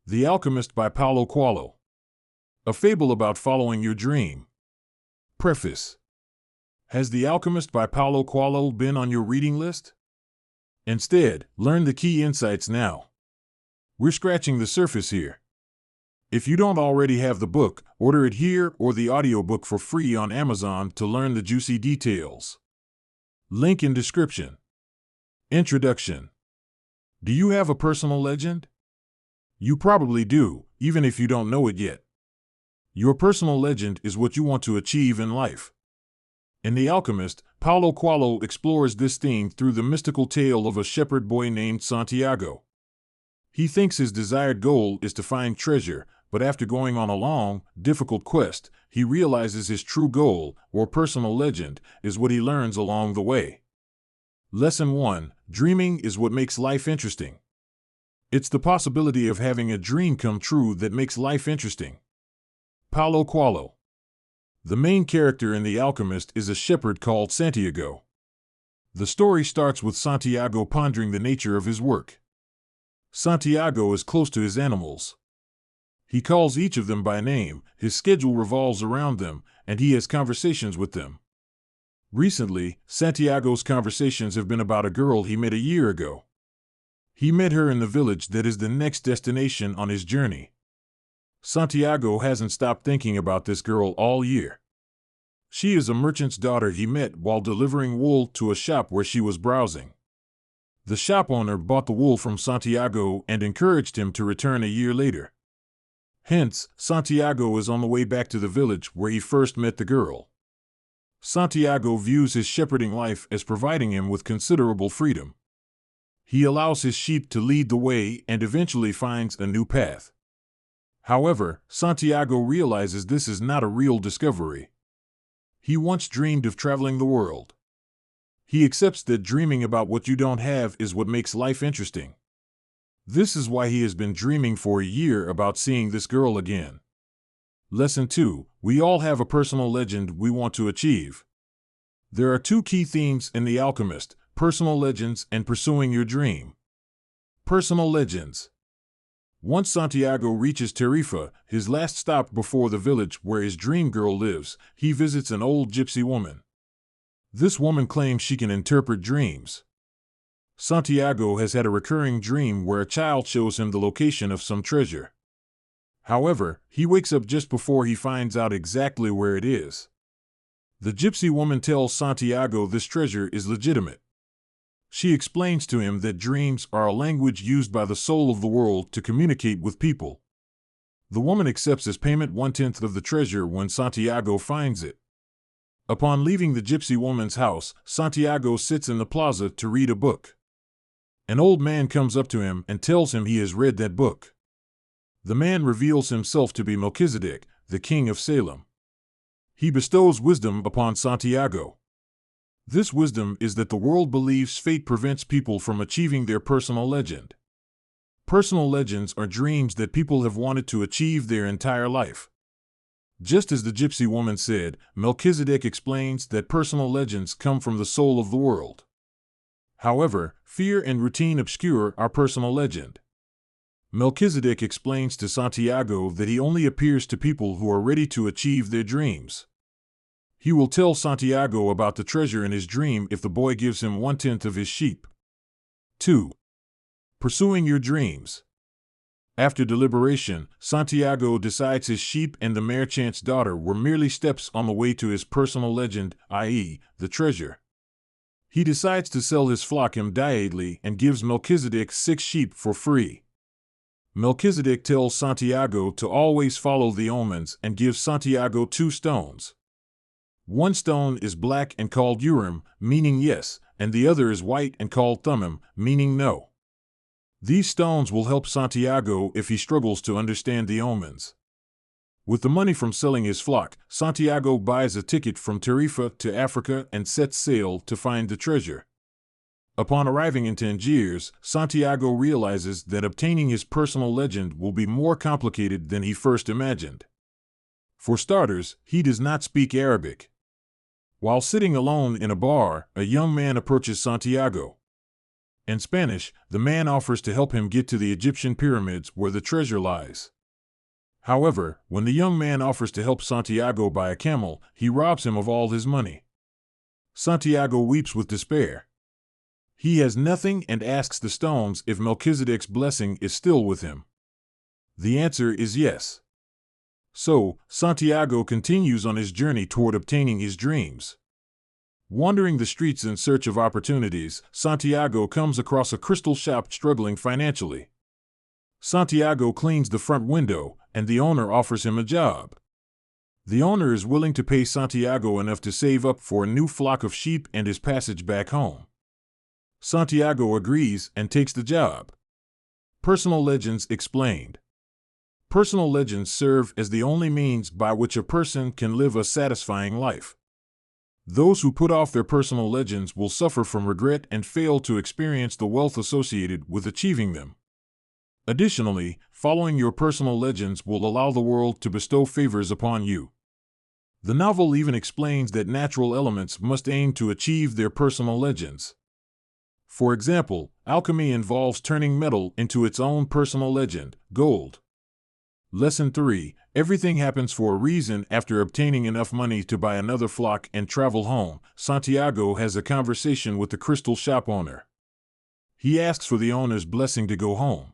The Alchemist by Paulo Coelho. A fable about following your dream. Preface. Has The Alchemist by Paulo Coelho been on your reading list? Instead, learn the key insights now. We're scratching the surface here. If you don't already have the book, order it here or the audiobook for free on Amazon to learn the juicy details. Link in description. Introduction. Do you have a personal legend? You probably do, even if you don't know it yet. Your personal legend is what you want to achieve in life. In The Alchemist, Paulo Coelho explores this theme through the mystical tale of a shepherd boy named Santiago. He thinks his desired goal is to find treasure, but after going on a long, difficult quest, he realizes his true goal, or personal legend, is what he learns along the way. Lesson 1: Dreaming is what makes life interesting. It's the possibility of having a dream come true that makes life interesting. Paulo Coelho. The main character in The Alchemist is a shepherd called Santiago. The story starts with Santiago pondering the nature of his work. Santiago is close to his animals. He calls each of them by name, his schedule revolves around them, and he has conversations with them. Recently, Santiago's conversations have been about a girl he met a year ago. He met her in the village that is the next destination on his journey. Santiago hasn't stopped thinking about this girl all year. She is a merchant's daughter he met while delivering wool to a shop where she was browsing. The shop owner bought the wool from Santiago and encouraged him to return a year later. Hence, Santiago is on the way back to the village where he first met the girl. Santiago views his shepherding life as providing him with considerable freedom. He allows his sheep to lead the way and eventually finds a new path. However, Santiago realizes this is not a real discovery. He once dreamed of traveling the world. He accepts that dreaming about what you don't have is what makes life interesting. This is why he has been dreaming for a year about seeing this girl again. Lesson 2: We all have a personal legend we want to achieve. There are two key themes in The Alchemist: personal legends and pursuing your dream. Personal legends. Once Santiago reaches Tarifa, his last stop before the village where his dream girl lives, he visits an old gypsy woman. This woman claims she can interpret dreams. Santiago has had a recurring dream where a child shows him the location of some treasure. However, he wakes up just before he finds out exactly where it is. The gypsy woman tells Santiago this treasure is legitimate. She explains to him that dreams are a language used by the soul of the world to communicate with people. The woman accepts as payment 1/10 of the treasure when Santiago finds it. Upon leaving the gypsy woman's house, Santiago sits in the plaza to read a book. An old man comes up to him and tells him he has read that book. The man reveals himself to be Melchizedek, the king of Salem. He bestows wisdom upon Santiago. This wisdom is that the world believes fate prevents people from achieving their personal legend. Personal legends are dreams that people have wanted to achieve their entire life. Just as the gypsy woman said, Melchizedek explains that personal legends come from the soul of the world. However, fear and routine obscure our personal legend. Melchizedek explains to Santiago that he only appears to people who are ready to achieve their dreams. He will tell Santiago about the treasure in his dream if the boy gives him 1/10 of his sheep. 2. Pursuing your dreams. After deliberation, Santiago decides his sheep and the merchant's daughter were merely steps on the way to his personal legend, i.e., the treasure. He decides to sell his flock immediately and gives Melchizedek 6 sheep for free. Melchizedek tells Santiago to always follow the omens and gives Santiago 2 stones. One stone is black and called Urim, meaning yes, and the other is white and called Thummim, meaning no. These stones will help Santiago if he struggles to understand the omens. With the money from selling his flock, Santiago buys a ticket from Tarifa to Africa and sets sail to find the treasure. Upon arriving in Tangiers, Santiago realizes that obtaining his personal legend will be more complicated than he first imagined. For starters, he does not speak Arabic. While sitting alone in a bar, a young man approaches Santiago. In Spanish, the man offers to help him get to the Egyptian pyramids where the treasure lies. However, when the young man offers to help Santiago buy a camel, he robs him of all his money. Santiago weeps with despair. He has nothing and asks the stones if Melchizedek's blessing is still with him. The answer is yes. So, Santiago continues on his journey toward obtaining his dreams. Wandering the streets in search of opportunities, Santiago comes across a crystal shop struggling financially. Santiago cleans the front window, and the owner offers him a job. The owner is willing to pay Santiago enough to save up for a new flock of sheep and his passage back home. Santiago agrees and takes the job. Personal legends explained. Personal legends serve as the only means by which a person can live a satisfying life. Those who put off their personal legends will suffer from regret and fail to experience the wealth associated with achieving them. Additionally, following your personal legends will allow the world to bestow favors upon you. The novel even explains that natural elements must aim to achieve their personal legends. For example, alchemy involves turning metal into its own personal legend, gold. Lesson 3. Everything happens for a reason. After obtaining enough money to buy another flock and travel home, Santiago has a conversation with the crystal shop owner. He asks for the owner's blessing to go home.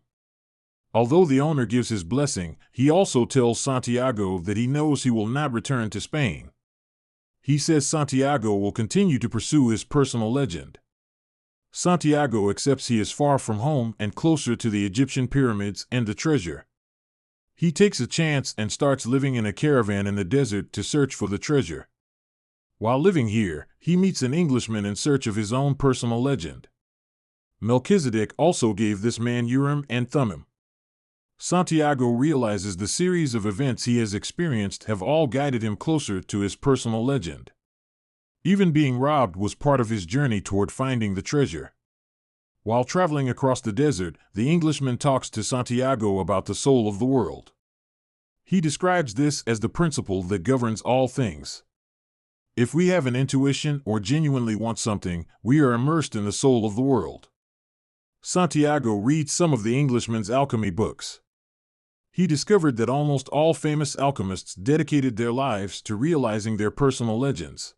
Although the owner gives his blessing, he also tells Santiago that he knows he will not return to Spain. He says Santiago will continue to pursue his personal legend. Santiago accepts he is far from home and closer to the Egyptian pyramids and the treasure. He takes a chance and starts living in a caravan in the desert to search for the treasure. While living here, he meets an Englishman in search of his own personal legend. Melchizedek also gave this man Urim and Thummim. Santiago realizes the series of events he has experienced have all guided him closer to his personal legend. Even being robbed was part of his journey toward finding the treasure. While traveling across the desert, the Englishman talks to Santiago about the soul of the world. He describes this as the principle that governs all things. If we have an intuition or genuinely want something, we are immersed in the soul of the world. Santiago reads some of the Englishman's alchemy books. He discovered that almost all famous alchemists dedicated their lives to realizing their personal legends.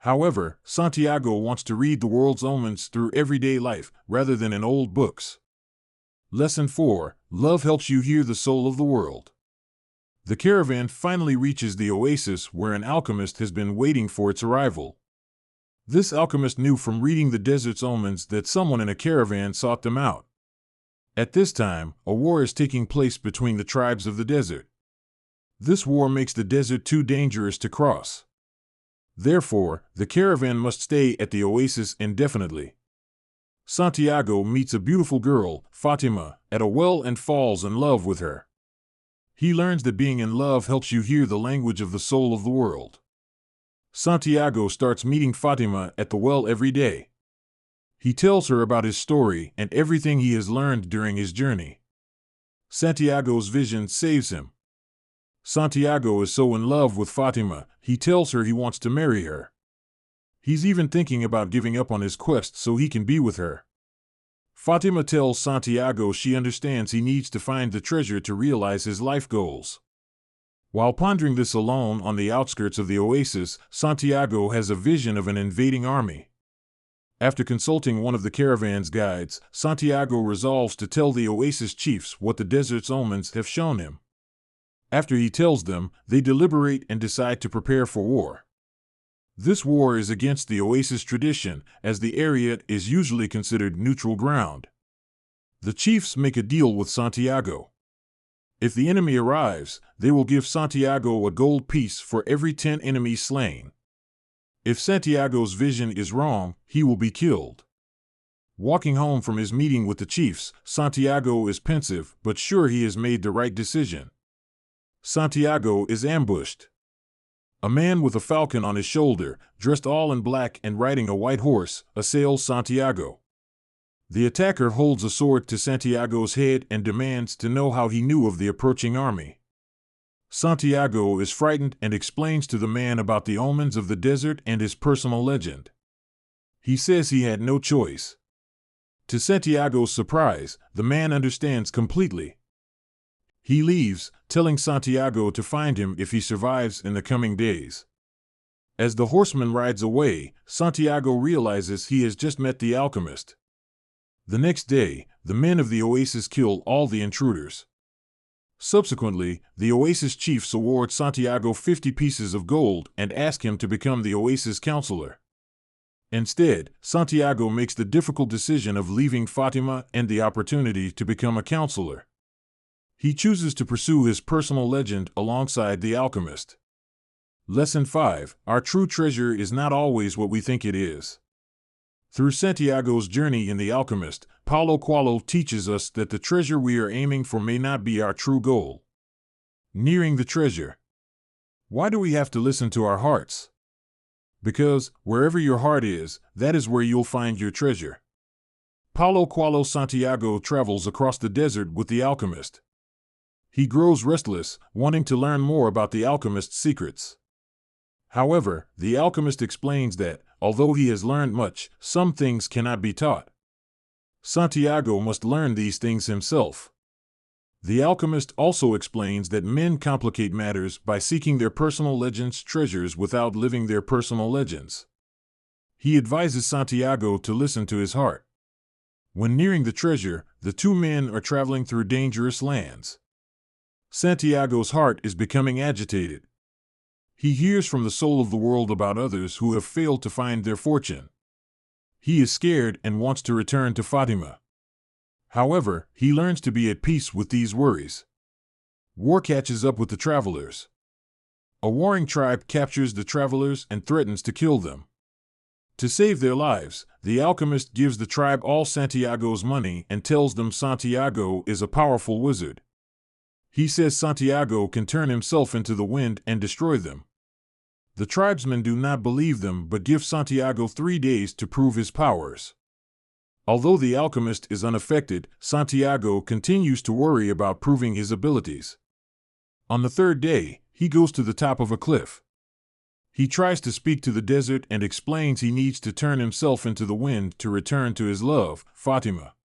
However, Santiago wants to read the world's omens through everyday life, rather than in old books. Lesson 4. Love helps you hear the soul of the world. The caravan finally reaches the oasis where an alchemist has been waiting for its arrival. This alchemist knew from reading the desert's omens that someone in a caravan sought them out. At this time, a war is taking place between the tribes of the desert. This war makes the desert too dangerous to cross. Therefore, the caravan must stay at the oasis indefinitely. Santiago meets a beautiful girl, Fatima, at a well and falls in love with her. He learns that being in love helps you hear the language of the soul of the world. Santiago starts meeting Fatima at the well every day. He tells her about his story and everything he has learned during his journey. Santiago's vision saves him. Santiago is so in love with Fatima, he tells her he wants to marry her. He's even thinking about giving up on his quest so he can be with her. Fatima tells Santiago she understands he needs to find the treasure to realize his life goals. While pondering this alone on the outskirts of the oasis, Santiago has a vision of an invading army. After consulting one of the caravan's guides, Santiago resolves to tell the oasis chiefs what the desert's omens have shown him. After he tells them, they deliberate and decide to prepare for war. This war is against the oasis tradition, as the area is usually considered neutral ground. The chiefs make a deal with Santiago. If the enemy arrives, they will give Santiago a gold piece for every 10 enemies slain. If Santiago's vision is wrong, he will be killed. Walking home from his meeting with the chiefs, Santiago is pensive but sure he has made the right decision. Santiago is ambushed. A man with a falcon on his shoulder, dressed all in black and riding a white horse, assails Santiago. The attacker holds a sword to Santiago's head and demands to know how he knew of the approaching army. Santiago is frightened and explains to the man about the omens of the desert and his personal legend. He says he had no choice. To Santiago's surprise, the man understands completely. He leaves, telling Santiago to find him if he survives in the coming days. As the horseman rides away, Santiago realizes he has just met the alchemist. The next day, the men of the oasis kill all the intruders. Subsequently, the oasis chiefs award Santiago 50 pieces of gold and ask him to become the oasis counselor. Instead, Santiago makes the difficult decision of leaving Fatima and the opportunity to become a counselor. He chooses to pursue his personal legend alongside the alchemist. Lesson 5: Our true treasure is not always what we think it is. Through Santiago's journey in The Alchemist, Paulo Coelho teaches us that the treasure we are aiming for may not be our true goal. Nearing the treasure. Why do we have to listen to our hearts? Because, wherever your heart is, that is where you'll find your treasure. Paulo Coelho Santiago travels across the desert with the alchemist. He grows restless, wanting to learn more about the alchemist's secrets. However, the alchemist explains that, although he has learned much, some things cannot be taught. Santiago must learn these things himself. The alchemist also explains that men complicate matters by seeking their personal legends' treasures without living their personal legends. He advises Santiago to listen to his heart. When nearing the treasure, the two men are traveling through dangerous lands. Santiago's heart is becoming agitated. He hears from the soul of the world about others who have failed to find their fortune. He is scared and wants to return to Fatima. However, he learns to be at peace with these worries. War catches up with the travelers. A warring tribe captures the travelers and threatens to kill them. To save their lives, the alchemist gives the tribe all Santiago's money and tells them Santiago is a powerful wizard. He says Santiago can turn himself into the wind and destroy them. The tribesmen do not believe them but give Santiago 3 days to prove his powers. Although the alchemist is unaffected, Santiago continues to worry about proving his abilities. On the 3rd day, he goes to the top of a cliff. He tries to speak to the desert and explains he needs to turn himself into the wind to return to his love, Fatima.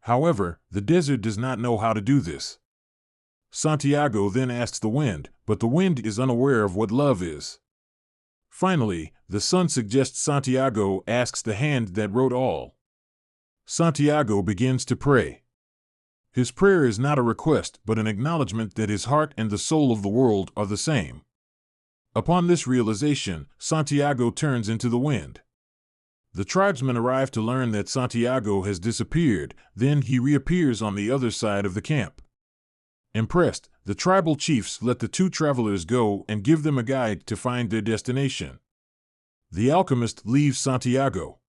However, the desert does not know how to do this. Santiago then asks the wind, but the wind is unaware of what love is. Finally, the sun suggests Santiago asks the hand that wrote all. Santiago begins to pray. His prayer is not a request but an acknowledgement that his heart and the soul of the world are the same. Upon this realization, Santiago turns into the wind. The tribesmen arrive to learn that Santiago has disappeared, then he reappears on the other side of the camp. Impressed, the tribal chiefs let the two travelers go and give them a guide to find their destination. The alchemist leaves Santiago.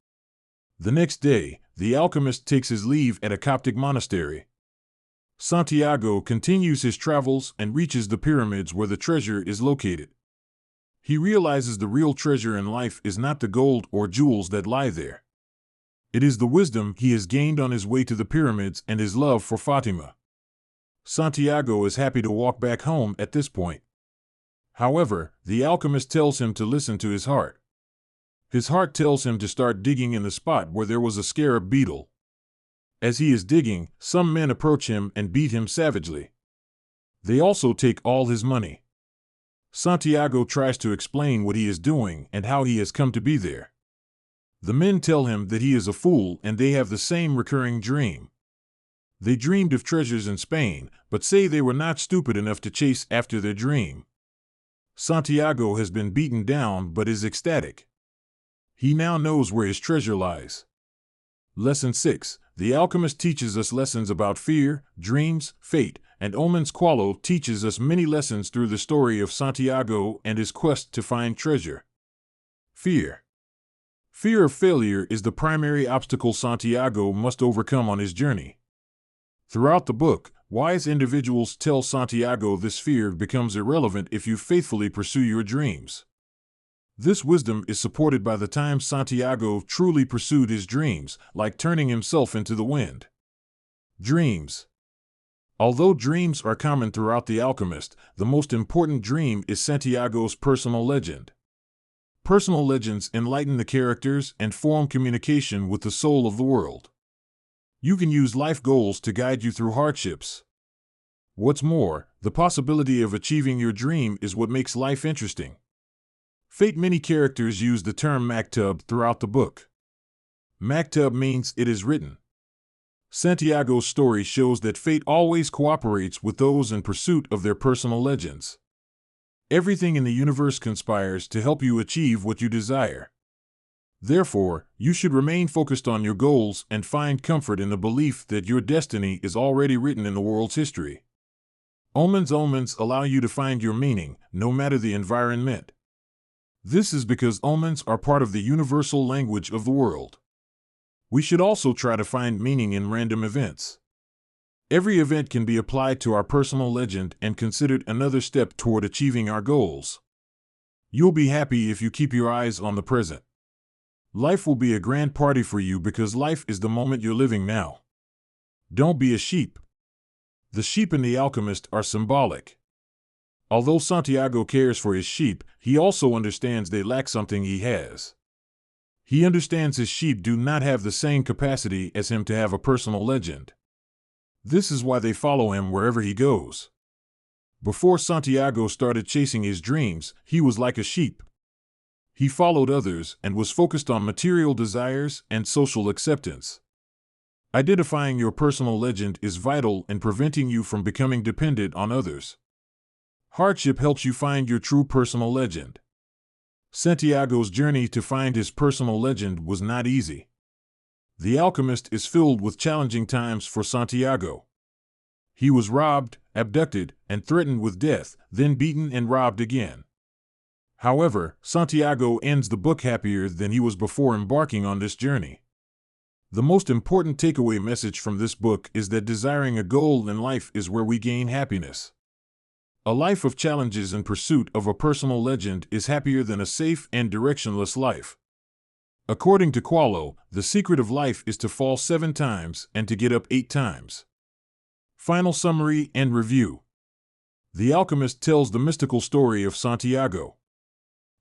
The next day, the alchemist takes his leave at a Coptic monastery. Santiago continues his travels and reaches the pyramids where the treasure is located. He realizes the real treasure in life is not the gold or jewels that lie there. It is the wisdom he has gained on his way to the pyramids and his love for Fatima. Santiago is happy to walk back home at this point. However, the alchemist tells him to listen to his heart. His heart tells him to start digging in the spot where there was a scarab beetle. As he is digging, some men approach him and beat him savagely. They also take all his money. Santiago tries to explain what he is doing and how he has come to be there. The men tell him that he is a fool and they have the same recurring dream. They dreamed of treasures in Spain, but say they were not stupid enough to chase after their dream. Santiago has been beaten down but is ecstatic. He now knows where his treasure lies. Lesson 6. The alchemist teaches us lessons about fear, dreams, fate, and omens. Coelho teaches us many lessons through the story of Santiago and his quest to find treasure. Fear. Fear of failure is the primary obstacle Santiago must overcome on his journey. Throughout the book, wise individuals tell Santiago this fear becomes irrelevant if you faithfully pursue your dreams. This wisdom is supported by the times Santiago truly pursued his dreams, like turning himself into the wind. Dreams. Although dreams are common throughout The Alchemist, the most important dream is Santiago's personal legend. Personal legends enlighten the characters and form communication with the soul of the world. You can use life goals to guide you through hardships. What's more, the possibility of achieving your dream is what makes life interesting. Fate. Many characters use the term maktub throughout the book. Maktub means it is written. Santiago's story shows that fate always cooperates with those in pursuit of their personal legends. Everything in the universe conspires to help you achieve what you desire. Therefore, you should remain focused on your goals and find comfort in the belief that your destiny is already written in the world's history. Omens allow you to find your meaning, no matter the environment. This is because omens are part of the universal language of the world. We should also try to find meaning in random events. Every event can be applied to our personal legend and considered another step toward achieving our goals. You'll be happy if you keep your eyes on the present. Life will be a grand party for you because life is the moment you're living now. Don't be a sheep. The sheep in The Alchemist are symbolic. Although Santiago cares for his sheep, he also understands they lack something he has. He understands his sheep do not have the same capacity as him to have a personal legend. This is why they follow him wherever he goes. Before Santiago started chasing his dreams, he was like a sheep. He followed others and was focused on material desires and social acceptance. Identifying your personal legend is vital in preventing you from becoming dependent on others. Hardship helps you find your true personal legend. Santiago's journey to find his personal legend was not easy. The Alchemist is filled with challenging times for Santiago. He was robbed, abducted, and threatened with death, then beaten and robbed again. However, Santiago ends the book happier than he was before embarking on this journey. The most important takeaway message from this book is that desiring a goal in life is where we gain happiness. A life of challenges in pursuit of a personal legend is happier than a safe and directionless life. According to Coelho, the secret of life is to fall 7 times and to get up 8 times. Final summary and review. The Alchemist tells the mystical story of Santiago.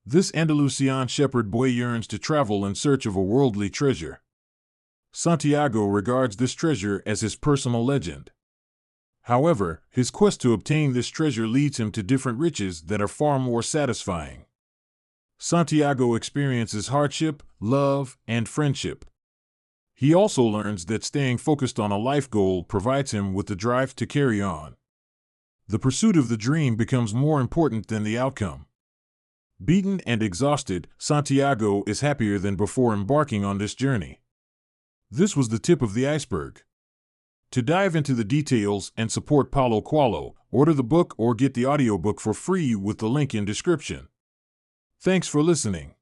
This Andalusian shepherd boy yearns to travel in search of a worldly treasure. Santiago regards this treasure as his personal legend. However, his quest to obtain this treasure leads him to different riches that are far more satisfying. Santiago experiences hardship, love, and friendship. He also learns that staying focused on a life goal provides him with the drive to carry on. The pursuit of the dream becomes more important than the outcome. Beaten and exhausted, Santiago is happier than before embarking on this journey. This was the tip of the iceberg. To dive into the details and support Paulo Coelho, order the book or get the audiobook for free with the link in description. Thanks for listening.